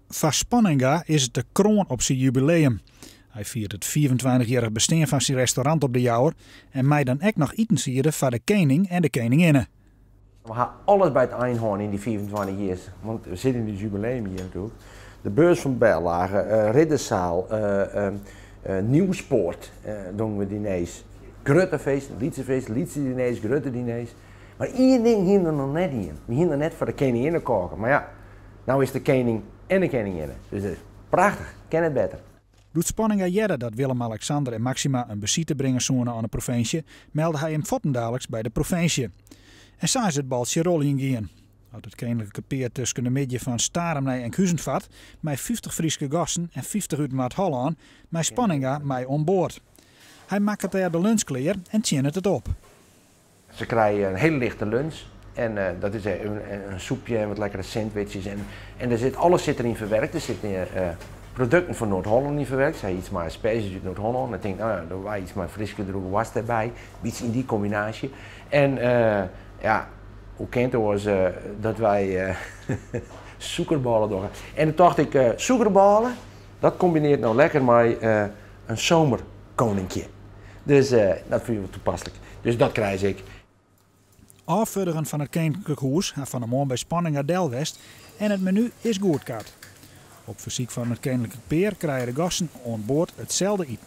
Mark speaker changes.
Speaker 1: Voor Spanninga is het de kroon op zijn jubileum. Hij viert het 24-jarig bestaan van zijn restaurant op de Jouwer en mij dan ook nog eten vieren voor de koning en de koninginnen.
Speaker 2: We gaan alles bij het eindhoorn in die 24 jaar, want we zitten in het jubileum hier natuurlijk. De beurs van Berlage, Ridderzaal, Nieuwspoort doen we diners. Gruttefeest, Lietse diners, Grutte diners. Maar één ding hier er nog net in. We hier er net voor de koninginnen koken. Maar ja, nou is de koning en de koningin. Dus het is prachtig, ken het beter.
Speaker 1: Doet Spanninga jaren dat Willem-Alexander en Maxima een bezoek brengen zonen aan de provincie, meldde hij hem vottendagelijks bij de provincie. En zo is het baltje rolling gaan. Uit het koninklijke peer tussen de midden van Staremnij en Kuzenvat, met 50 Friese gasten en 50 uit Maat-Holland, met Spanninga mij onboord. Hij maakt er de lunchkleer en tjent het op.
Speaker 2: Ze krijgen een hele lichte lunch. En dat is een soepje en wat lekkere sandwiches. En alles zit erin verwerkt. Er zitten producten van Noord-Holland in verwerkt. Zij iets maar species uit Noord-Holland. En ik denk, nou ja, er was iets maar fris gedroegen was erbij. Iets in die combinatie. En ja, hoe kent het was dat wij suikerballen doen. En toen dacht ik, suikerballen, dat combineert nou lekker met een zomerkoninkje. Dus dat vind ik wel toepasselijk. Dus dat krijg ik.
Speaker 1: Afvurdigen van het koninklijk huis van de man bij Spanninga Delwest en het menu is goedkaart. Op verzoek van het koninklijke peer krijgen de gasten aan boord hetzelfde eten.